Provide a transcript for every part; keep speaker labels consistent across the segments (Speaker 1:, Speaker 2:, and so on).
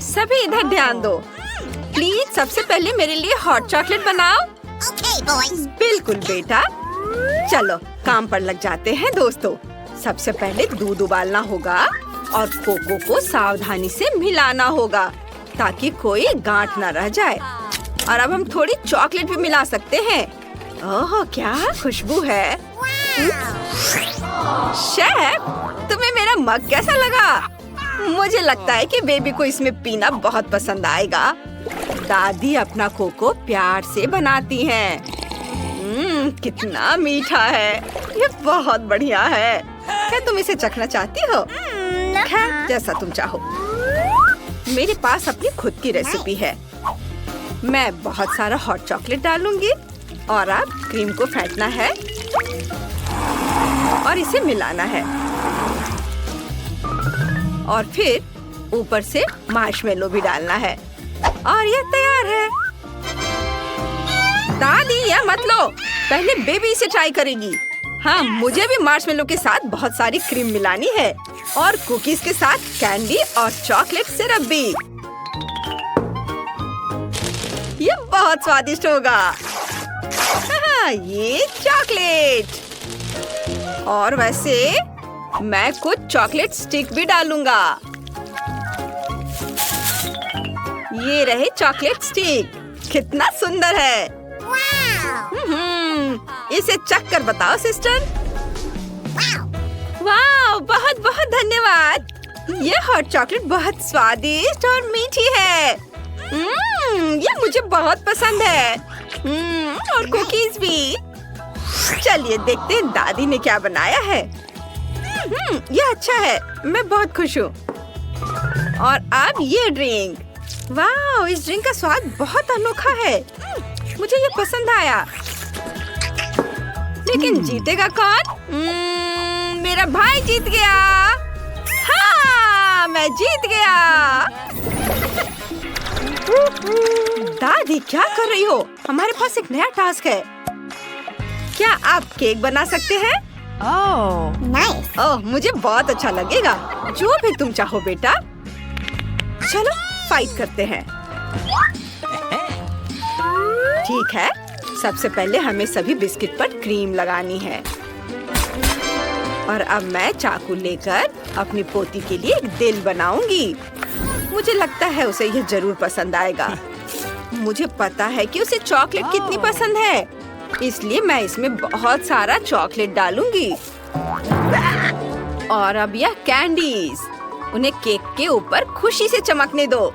Speaker 1: सभी इधर ध्यान दो। प्लीज सबसे पहले मेरे लिए हॉट चॉकलेट बनाओ। बिल्कुल बेटा। चलो काम पर लग जाते हैं दोस्तों। सबसे पहले दूध उबालना होगा और कोको को सावधानी से मिलाना होगा ताकि कोई गांठ न रह जाए। और अब हम थोड़ी चॉकलेट भी मिला सकते हैं। ओह क्या खुशबू है। शेफ, तुम्हें मेरा मग कैसा लगा? मुझे लगता है कि बेबी को इसमें पीना बहुत पसंद आएगा। दादी अपना कोको प्यार से बनाती हैं। कितना मीठा है। ये बहुत बढ़िया है। क्या तुम इसे चखना चाहती हो? खैर जैसा तुम चाहो। मेरे पास अपनी खुद की रेसिपी है। मैं बहुत सारा हॉट चॉकलेट डालूंगी और अब क्रीम को फेंटना है और इसे मिलाना है और फिर ऊपर से मार्शमेलो भी डालना है और ये तैयार है। दादी यह मत लो, पहले बेबी इसे ट्राई करेगी। हाँ, मुझे भी मार्शमेलो के साथ बहुत सारी क्रीम मिलानी है और कुकीज के साथ कैंडी और चॉकलेट सिरप भी। ये बहुत स्वादिष्ट होगा। हाँ, ये चॉकलेट और वैसे मैं कुछ चॉकलेट स्टिक भी डालूंगा। ये रहे चॉकलेट स्टिक। कितना सुंदर है। इसे चख कर बताओ सिस्टर। वाह, बहुत बहुत धन्यवाद। ये हॉट चॉकलेट बहुत स्वादिष्ट और मीठी है। ये मुझे बहुत पसंद है। और कुकीज भी। चलिए देखते हैं दादी ने क्या बनाया है। ये अच्छा है, मैं बहुत खुश हूँ। और अब ये ड्रिंक। वाह, इस ड्रिंक का स्वाद बहुत अनोखा है। मुझे ये पसंद आया। लेकिन जीतेगा कौन? मेरा भाई जीत गया। हाँ, मैं जीत गया। दादी क्या कर रही हो? हमारे पास एक नया टास्क है। क्या आप केक बना सकते हैं?
Speaker 2: नाइस।
Speaker 1: ओह, मुझे बहुत अच्छा लगेगा। जो भी तुम चाहो बेटा। चलो फाइट करते हैं। ठीक है, सबसे पहले हमें सभी बिस्किट पर क्रीम लगानी है और अब मैं चाकू लेकर अपनी पोती के लिए एक दिल बनाऊंगी। मुझे लगता है उसे यह जरूर पसंद आएगा। मुझे पता है कि उसे चॉकलेट कितनी पसंद है, इसलिए मैं इसमें बहुत सारा चॉकलेट डालूंगी। और अब यह कैंडीज, उन्हें केक के ऊपर खुशी से चमकने दो।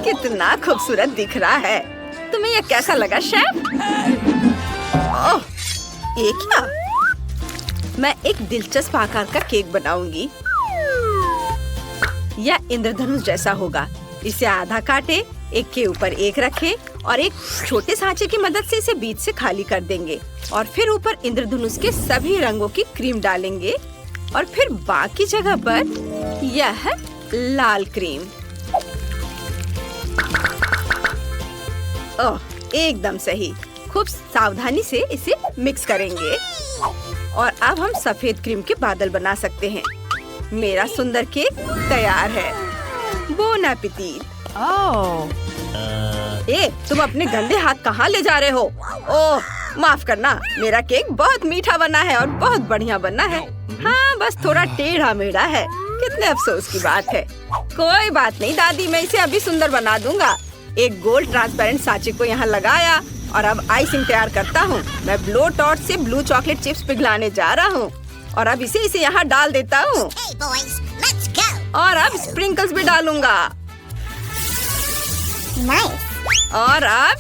Speaker 1: कितना खूबसूरत दिख रहा है। तुम्हें यह कैसा लगा शेफ? ओह, ये क्या? मैं एक दिलचस्प आकार का केक बनाऊंगी। यह इंद्रधनुष जैसा होगा। इसे आधा काटे, एक के ऊपर एक रखे और एक छोटे सांचे की मदद से इसे बीच से खाली कर देंगे और फिर ऊपर इंद्रधनुष के सभी रंगों की क्रीम डालेंगे और फिर बाकी जगह पर यह लाल क्रीम। ओह, एकदम सही। खूब सावधानी से इसे मिक्स करेंगे और अब हम सफेद क्रीम के बादल बना सकते हैं। मेरा सुंदर केक तैयार है। Bone appétit. तुम अपने गंदे हाथ कहाँ ले जा रहे हो? ओह, माफ करना, मेरा केक बहुत मीठा बना है और बहुत बढ़िया बना है। हाँ, बस थोड़ा टेढ़ा मेढ़ा है। कितने अफसोस की बात है। कोई बात नहीं दादी, मैं इसे अभी सुंदर बना दूंगा। एक गोल्ड ट्रांसपेरेंट सांचे को यहाँ लगाया और अब आइसिंग तैयार करता हूँ। मैं ब्लो टॉर्च से ब्लू चॉकलेट चिप्स पिघलाने जा रहा हूँ और अब इसे यहाँ डाल देता हूँ और अब स्प्रिंकल्स भी डालूंगा। और अब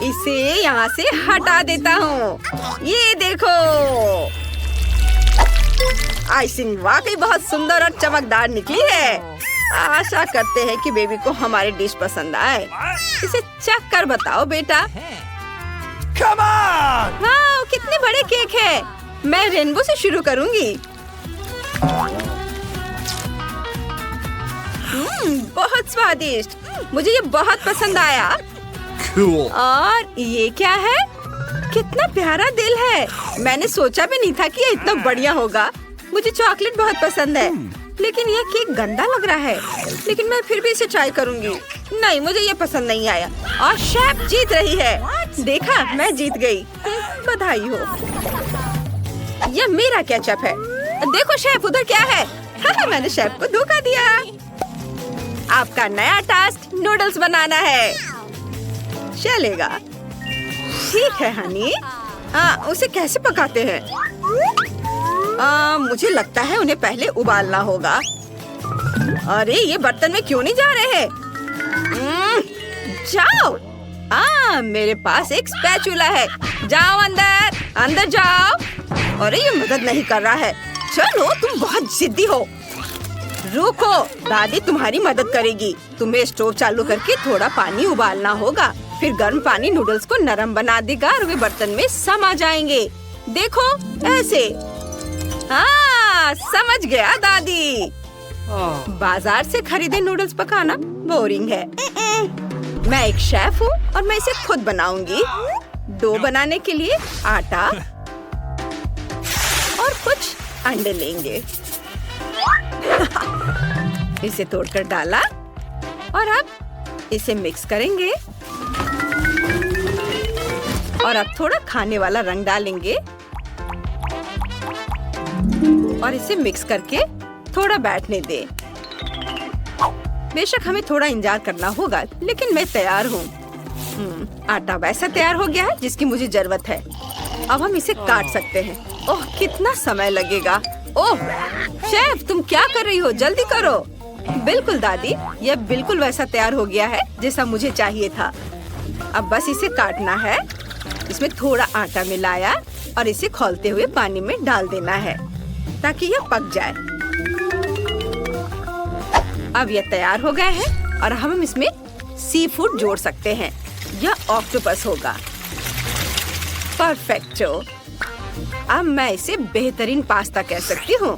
Speaker 1: इसे यहाँ से हटा देता हूँ। ये देखो, आइसिंग वाकई बहुत सुंदर और चमकदार निकली है। आशा करते हैं कि बेबी को हमारी डिश पसंद आए। इसे चख कर बताओ बेटा।
Speaker 3: Come on!
Speaker 1: वाह, कितने बड़े केक है। मैं रेनबो से शुरू करूंगी। बहुत स्वादिष्ट। मुझे ये बहुत पसंद आया।
Speaker 3: Cool.
Speaker 1: और ये क्या है? कितना प्यारा दिल है। मैंने सोचा भी नहीं था कि ये इतना बढ़िया होगा। मुझे चॉकलेट बहुत पसंद है। लेकिन ये केक गंदा लग रहा है। लेकिन मैं फिर भी इसे ट्राई करूंगी। नहीं, मुझे ये पसंद नहीं आया और शेफ जीत रही है। देखा, मैं जीत गई। बधाई हो। यह मेरा केचप है। देखो शेफ, उधर क्या है? मैंने शेफ को धोखा दिया। आपका नया टास्क नूडल्स बनाना है। चलेगा। ठीक है हनी। उसे कैसे पकाते हैं? मुझे लगता है उन्हें पहले उबालना होगा। अरे ये बर्तन में क्यों नहीं जा रहे हैं? जाओ। मेरे पास एक स्पैचुला है। जाओ अंदर, अंदर जाओ। अरे ये मदद नहीं कर रहा है। चलो, तुम बहुत जिद्दी हो। रुको, दादी तुम्हारी मदद करेगी। तुम्हें स्टोव चालू करके थोड़ा पानी उबालना होगा। फिर गर्म पानी नूडल्स को नरम बना देगा और वे बर्तन में समा जाएंगे। देखो, ऐसे। समझ गया दादी। बाजार से खरीदे नूडल्स पकाना बोरिंग है। मैं एक शेफ हूँ और मैं इसे खुद बनाऊंगी। डो बनाने के लिए आटा और कुछ अंडे लेंगे। इसे तोड़कर डाला और अब इसे मिक्स करेंगे और अब थोड़ा खाने वाला रंग डालेंगे और इसे मिक्स करके थोड़ा बैठने दे। बेशक हमें थोड़ा इंतजार करना होगा, लेकिन मैं तैयार हूँ। आटा वैसा तैयार हो गया है जिसकी मुझे जरूरत है। अब हम इसे काट सकते हैं। ओह, कितना समय लगेगा। ओह शेफ, तुम क्या कर रही हो? जल्दी करो। बिल्कुल दादी, यह बिल्कुल वैसा तैयार हो गया है जैसा मुझे चाहिए था। अब बस इसे काटना है। इसमें थोड़ा आटा मिलाया और इसे खौलते हुए पानी में डाल देना है ताकि यह पक जाए। अब यह तैयार हो गया है और हम इसमें सी फूड जोड़ सकते हैं। यह ऑक्टोपस होगा। परफेक्टो। अब मैं इसे बेहतरीन पास्ता कह सकती हूँ।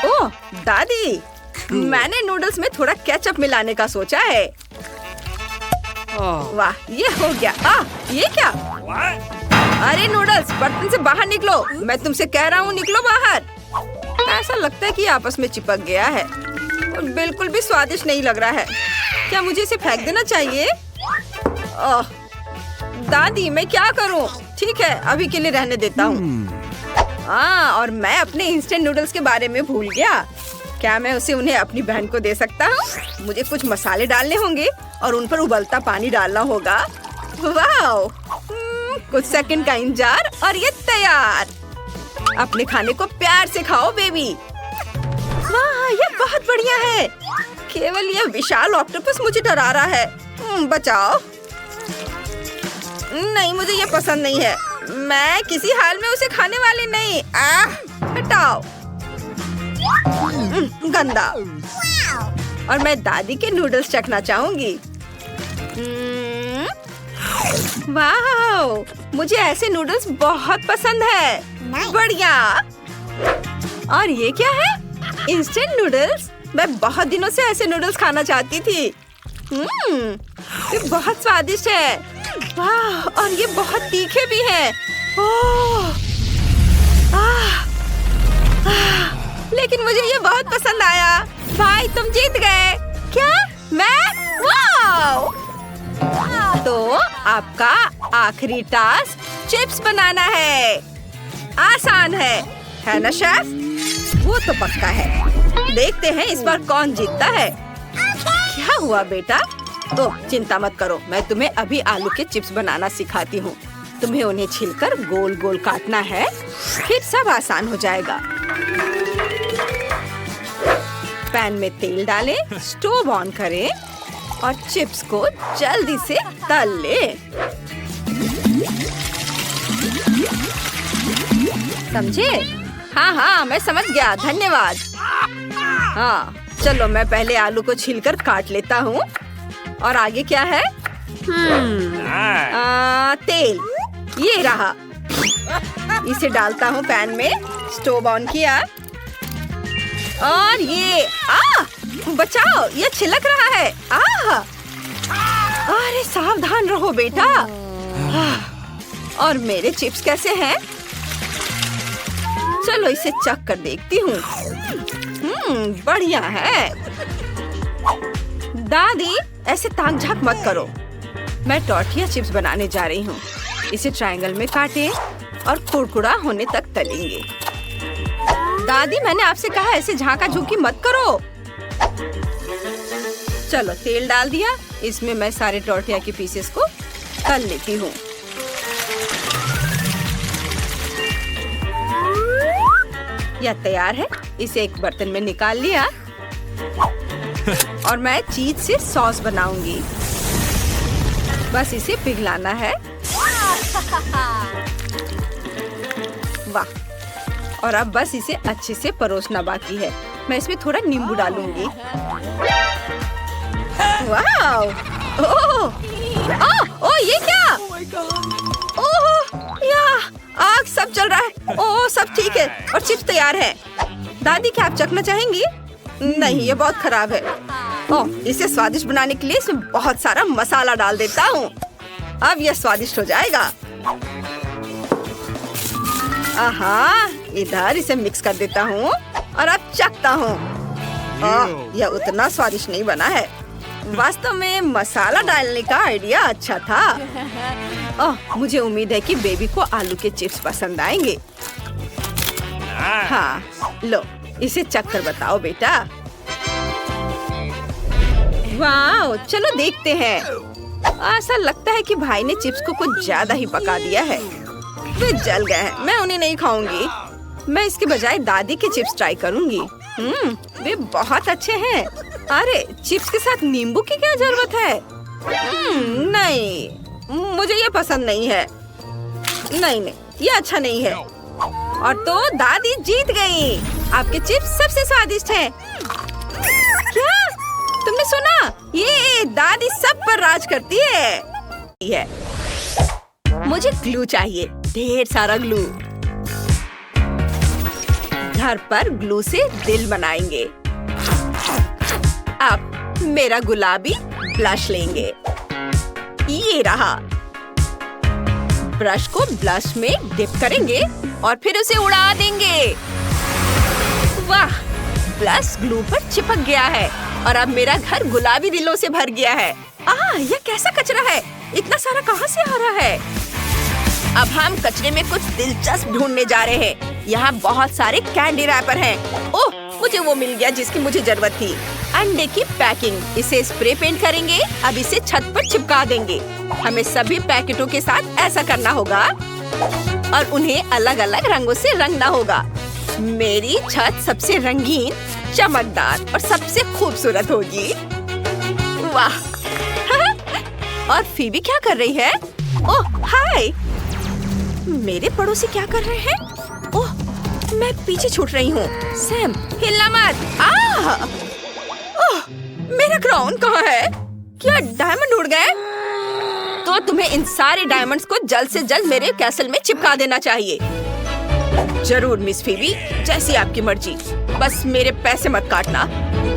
Speaker 1: ओह दादी, मैंने नूडल्स में थोड़ा केचप मिलाने का सोचा है। वाह, ये हो गया। ये क्या? अरे नूडल्स, बर्तन से बाहर निकलो। मैं तुमसे कह रहा हूँ, निकलो बाहर। ऐसा लगता है कि आपस में चिपक गया है और बिल्कुल भी स्वादिष्ट नहीं लग रहा है। क्या मुझे इसे फेंक देना चाहिए? ओह दादी, मैं क्या करूँ? ठीक है, अभी के लिए रहने देता हूँ। और मैं अपने इंस्टेंट नूडल्स के बारे में भूल गया। क्या मैं उन्हें अपनी बहन को दे सकता हूँ? मुझे कुछ मसाले डालने होंगे और उन पर उबलता पानी डालना होगा। वाह! कुछ सेकंड का इंतजार और ये तैयार। अपने खाने को प्यार से खाओ बेबी। वाह, ये बहुत बढ़िया है। केवल यह विशाल ऑक्टोपस मुझे डरा रहा है। बचाओ। नहीं, मुझे ये पसंद नहीं है। मैं किसी हाल में उसे खाने वाली नहीं। हटाओ। गंदा। और मैं दादी के नूडल्स चखना चाहूंगी। वाह, मुझे ऐसे नूडल्स बहुत पसंद है। बढ़िया। और ये क्या है? Instant noodles. मैं बहुत दिनों से ऐसे नूडल्स खाना चाहती थी। ये बहुत स्वादिष्ट है। वाह, और ये बहुत तीखे भी हैं। लेकिन मुझे ये बहुत पसंद आया। भाई, तुम जीत गए। क्या? मैं? वाह! तो आपका आखिरी टास्क चिप्स बनाना है। आसान है ना शेफ? वो तो पक्का है। देखते हैं इस बार कौन जीतता है। क्या हुआ बेटा? तो चिंता मत करो, मैं तुम्हें अभी आलू के चिप्स बनाना सिखाती हूँ। तुम्हें उन्हें छिलकर गोल गोल काटना है, फिर सब आसान हो जाएगा। पैन में तेल डालें, स्टोव ऑन करें और चिप्स को जल्दी से तल ले। समझे? हाँ, मैं समझ गया, धन्यवाद। हाँ, चलो मैं पहले आलू को छीलकर काट लेता हूँ। और आगे क्या है? तेल, ये रहा। इसे डालता हूँ पैन में। स्टोव ऑन किया और ये बचाओ, ये छिलक रहा है। अरे सावधान रहो बेटा। और मेरे चिप्स कैसे हैं? चलो इसे चख कर देखती हूँ। बढ़िया है। दादी ऐसे ताक झाक मत करो। मैं टॉर्टिया चिप्स बनाने जा रही हूँ। इसे ट्रायंगल में काटें और कुरकुरा होने तक तलेंगे। दादी मैंने आपसे कहा ऐसे झांका झूकी मत करो। चलो तेल डाल दिया। इसमें मैं सारे टॉर्टिया के पीसेस को तल लेती हूँ। यह तैयार है। इसे एक बर्तन में निकाल लिया और मैं चीज से सॉस बनाऊंगी। बस इसे पिघलाना है। वाह! और अब बस इसे अच्छे से परोसना बाकी है। मैं इसमें थोड़ा नींबू डालूंगी। वाह! ओह ये क्या? ओह याह! आग सब चल रहा है। ओह सब ठीक है और चिप्स तैयार है। दादी क्या आप चखना चाहेंगी? नहीं ये बहुत खराब है। ओह इसे स्वादिष्ट बनाने के लिए इसमें बहुत सारा मसाला डाल देता हूँ। अब यह स्वादिष्ट हो जाएगा। आहा इधर इसे मिक्स कर देता हूँ और अब चखता हूँ। यह उतना स्वादिष्ट नहीं बना है। वास्तव में मसाला डालने का आइडिया अच्छा था। मुझे उम्मीद है कि बेबी को आलू के चिप्स पसंद आएंगे। हाँ लो इसे चख कर बताओ बेटा। वाह चलो देखते हैं। ऐसा लगता है कि भाई ने चिप्स को कुछ ज्यादा ही पका दिया है। वे जल गए हैं। मैं उन्हें नहीं खाऊंगी। मैं इसके बजाय दादी के चिप्स ट्राई करूंगी। वे बहुत अच्छे हैं। अरे चिप्स के साथ नींबू की क्या जरूरत है? नहीं मुझे ये पसंद नहीं है। नहीं ये अच्छा नहीं है। और तो दादी जीत गई। आपके चिप्स सबसे स्वादिष्ट हैं। क्या तुमने सुना? ये दादी सब पर राज करती है। मुझे ग्लू चाहिए, ढेर सारा ग्लू। घर पर ग्लू से दिल बनाएंगे। अब मेरा गुलाबी ब्लश लेंगे। ये रहा। ब्रश को ब्लश में डिप करेंगे और फिर उसे उड़ा देंगे। वाह! ब्लश ग्लू पर चिपक गया है और अब मेरा घर गुलाबी दिलों से भर गया है। यह कैसा कचरा है? इतना सारा कहाँ से आ रहा है? अब हम कचरे में कुछ दिलचस्प ढूंढने जा रहे हैं। यहाँ बहुत सारे कैंडी रैपर हैं। ओह मुझे वो मिल गया जिसकी मुझे जरूरत थी। अंडे की पैकिंग। इसे स्प्रे पेंट करेंगे। अब इसे छत पर चिपका देंगे। हमें सभी पैकेटों के साथ ऐसा करना होगा और उन्हें अलग अलग रंगों से रंगना होगा। मेरी छत सबसे रंगीन, चमकदार और सबसे खूबसूरत होगी। वाह! और फीबी क्या कर रही है? ओह हाय! मेरे पड़ोसी क्या कर रहे हैं? ओह मैं पीछे छूट रही हूँ। सैम हिलना मत। ओह मेरा क्राउन कहाँ है? क्या डायमंड उड़ गए? तो तुम्हें इन सारे डायमंड्स को जल्द से जल्द मेरे कैसल में चिपका देना चाहिए। जरूर मिस फीबी, जैसी आपकी मर्जी। बस मेरे पैसे मत काटना।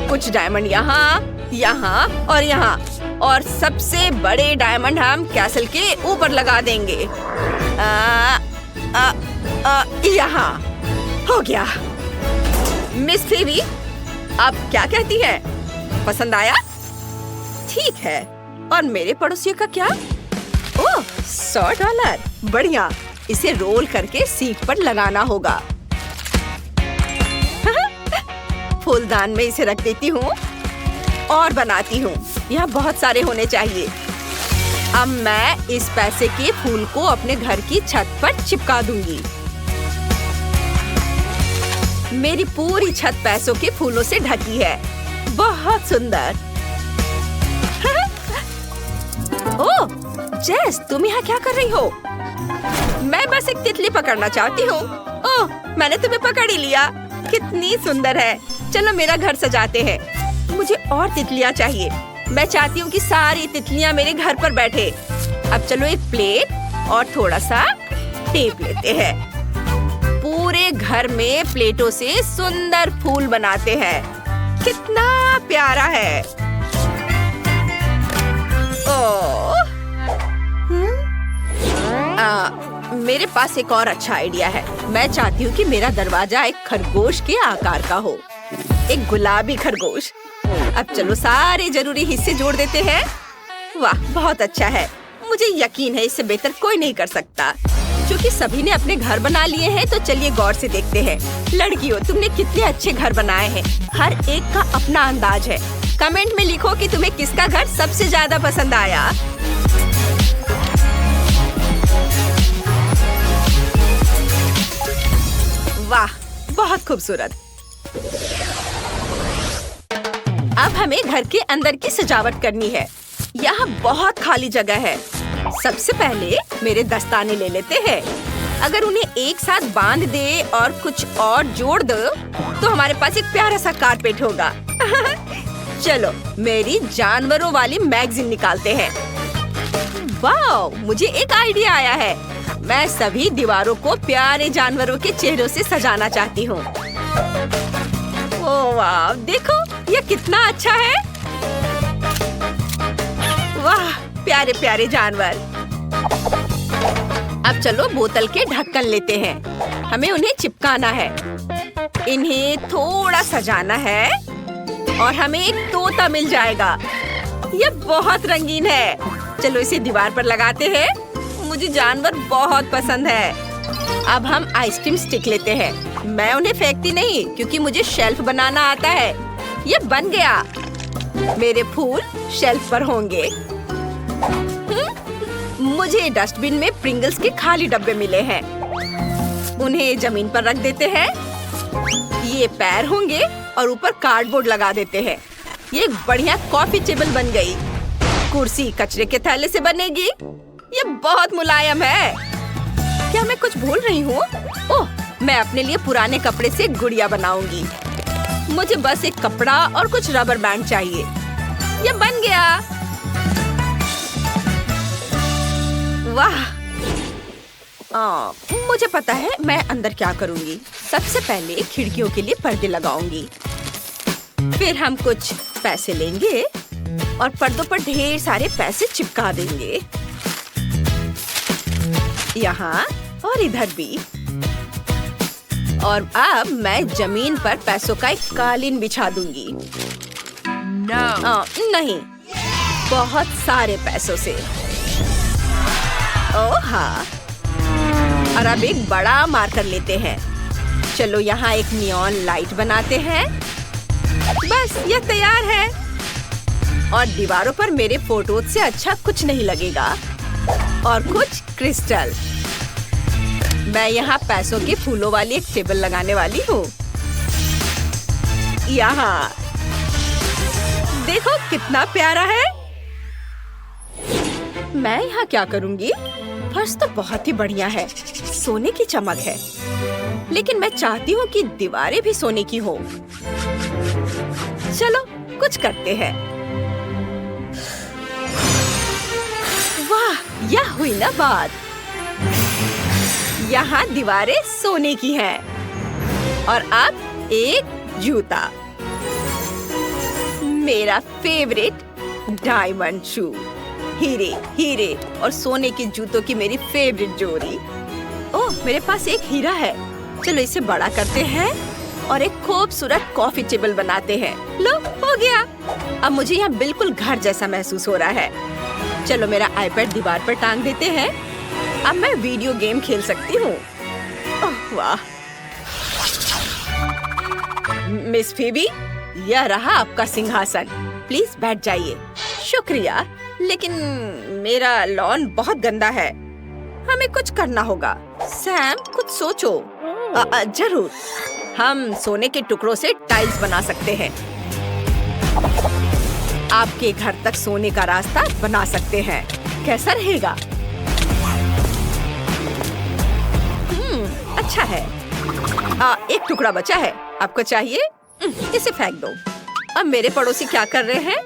Speaker 1: कुछ डायमंड यहाँ, यहाँ और यहाँ, और सबसे बड़े डायमंड हम कैसल के ऊपर लगा देंगे। यहाँ हो गया। मिस फीबी आप क्या कहती हैं? पसंद आया? ठीक है। और मेरे पड़ोसियों का क्या? ओह $100। बढ़िया। इसे रोल करके सीट पर लगाना होगा। फूलदान में इसे रख देती हूँ और बनाती हूँ। यहाँ बहुत सारे होने चाहिए। अब मैं इस पैसे के फूल को अपने घर की छत पर चिपका दूंगी। मेरी पूरी छत पैसों के फूलों से ढकी है। बहुत सुंदर। ओह जेस, तुम यहाँ क्या कर रही हो? मैं बस एक तितली पकड़ना चाहती हूँ। ओह मैंने तुम्हें पकड़ ही लिया। कितनी सुंदर है। चलो मेरा घर सजाते हैं। मुझे और तितलियाँ चाहिए। मैं चाहती हूँ कि सारी तितलियाँ मेरे घर पर बैठे। अब चलो एक प्लेट और थोड़ा सा टेप लेते हैं। पूरे घर में प्लेटों से सुंदर फूल बनाते हैं। कितना प्यारा है। ओह मेरे पास एक और अच्छा आइडिया है। मैं चाहती हूँ कि मेरा दरवाजा एक खरगोश के आकार का हो, एक गुलाबी खरगोश। अब चलो सारे जरूरी हिस्से जोड़ देते हैं। वाह, बहुत अच्छा है। मुझे यकीन है इससे बेहतर कोई नहीं कर सकता। क्योंकि सभी ने अपने घर बना लिए हैं, तो चलिए गौर से देखते हैं। लड़कियों, तुमने कितने अच्छे घर बनाए हैं। हर एक का अपना अंदाज है। कमेंट में लिखो कि तुम्हें किसका घर सबसे ज्यादा पसंद आया। वाह, बहुत खूबसूरत। अब हमें घर के अंदर की सजावट करनी है। यहाँ बहुत खाली जगह है। सबसे पहले मेरे दस्ताने ले लेते हैं। अगर उन्हें एक साथ बांध दे और कुछ और जोड़ दो तो हमारे पास एक प्यारा सा कारपेट होगा। चलो मेरी जानवरों वाली मैगजीन निकालते हैं। वाह, मुझे एक आइडिया आया है। मैं सभी दीवारों को प्यारे जानवरों के चेहरों से सजाना चाहती हूँ। ओह वाह, देखो ये कितना अच्छा है। वाह, प्यारे प्यारे जानवर। अब चलो बोतल के ढक्कन लेते हैं। हमें उन्हें चिपकाना है। इन्हें थोड़ा सजाना है और हमें एक तोता मिल जाएगा। ये बहुत रंगीन है। चलो इसे दीवार पर लगाते हैं। मुझे जानवर बहुत पसंद है। अब हम आइसक्रीम स्टिक लेते हैं। मैं उन्हें फेंकती नहीं क्योंकि मुझे शेल्फ बनाना आता है। ये बन गया। मेरे फूल शेल्फ पर होंगे। मुझे डस्टबिन में प्रिंगल्स के खाली डब्बे मिले हैं। उन्हें जमीन पर रख देते हैं। ये पैर होंगे और ऊपर कार्डबोर्ड लगा देते हैं। ये एक बढ़िया कॉफी टेबल बन गई। कुर्सी कचरे के थैले से बनेगी। ये बहुत मुलायम है। क्या मैं कुछ भूल रही हूँ? ओह, मैं अपने लिए पुराने कपड़े से गुड़िया बनाऊंगी। मुझे बस एक कपड़ा और कुछ रबर बैंड चाहिए। ये बन गया। वाह, मुझे पता है मैं अंदर क्या करूंगी। सबसे पहले खिड़कियों के लिए पर्दे लगाऊंगी। फिर हम कुछ पैसे लेंगे और पर्दों पर ढेर सारे पैसे चिपका देंगे, यहाँ और इधर भी। और अब मैं जमीन पर पैसों का एक कालीन बिछा दूंगी। नहीं, बहुत सारे पैसों से। ओह हाँ, और अब एक बड़ा मार्कर लेते हैं। चलो यहाँ एक नियॉन लाइट बनाते हैं। बस ये तैयार है। और दीवारों पर मेरे फोटोज से अच्छा कुछ नहीं लगेगा। और कुछ क्रिस्टल। मैं यहाँ पैसों के फूलों वाली एक टेबल लगाने वाली हूँ। यहाँ देखो कितना प्यारा है। मैं यहाँ क्या करूँगी? फर्श तो बहुत ही बढ़िया है, सोने की चमक है। लेकिन मैं चाहती हूँ कि दीवारें भी सोने की हो। चलो कुछ करते हैं। वाह, यह हुई ना बात। यहाँ दीवारें सोने की हैं। और अब एक जूता, मेरा फेवरेट डायमंड शू। हीरे हीरे और सोने के जूतों की मेरी फेवरेट जोड़ी। ओह, मेरे पास एक हीरा है। चलो इसे बड़ा करते हैं और एक खूबसूरत कॉफी टेबल बनाते हैं। लो, हो गया। अब मुझे यहाँ बिल्कुल घर जैसा महसूस हो रहा है। चलो मेरा आईपैड दीवार पर टांग देते हैं। अब मैं वीडियो गेम खेल सकती हूँ। ओह वाह। मिस फीबी, यह रहा आपका सिंहासन। प्लीज बैठ जाइए। शुक्रिया, लेकिन मेरा लॉन बहुत गंदा है। हमें कुछ करना होगा। सैम, कुछ सोचो। जरूर, हम सोने के टुकड़ों से टाइल्स बना सकते हैं। आपके घर तक सोने का रास्ता बना सकते हैं। कैसा रहेगा? अच्छा है। एक टुकड़ा बचा है। आपको चाहिए? इसे फेंक दो। अब मेरे पड़ोसी क्या कर रहे हैं?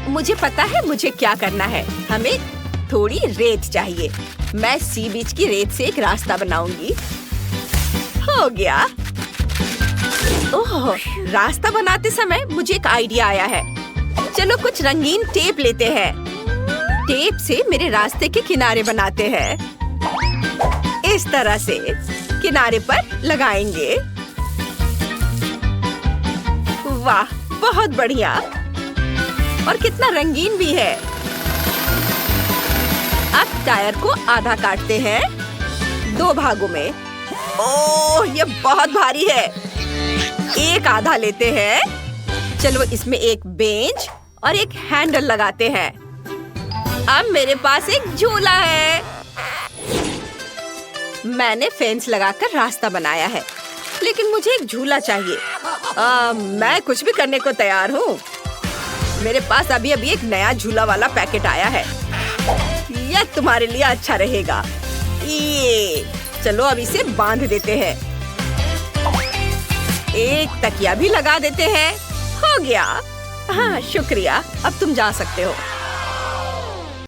Speaker 1: मुझे पता है मुझे क्या करना है। हमें थोड़ी रेत चाहिए। मैं सी बीच की रेत से एक रास्ता बनाऊंगी। हो गया। ओह, रास्ता बनाते समय मुझे एक आइडिया आया है। चलो कुछ रंगीन टेप लेते हैं। टेप से मेरे रास्ते के किनारे बनाते हैं। इस तरह से किनारे पर लगाएंगे। वाह, बहुत बढ़िया और कितना रंगीन भी है। अब टायर को आधा काटते हैं 2 भागों में। ओह, ये बहुत भारी है। एक आधा लेते हैं। चलो इसमें एक बेंच और एक हैंडल लगाते हैं। अब मेरे पास एक झूला है। मैंने फेंस लगाकर रास्ता बनाया है, लेकिन मुझे एक झूला चाहिए। मैं कुछ भी करने को तैयार हूँ। मेरे पास अभी एक नया झूला वाला पैकेट आया है। यह तुम्हारे लिए अच्छा रहेगा। ये चलो अब इसे बांध देते हैं। एक तकिया भी लगा देते हैं। हो गया। हाँ, शुक्रिया। अब तुम जा सकते हो।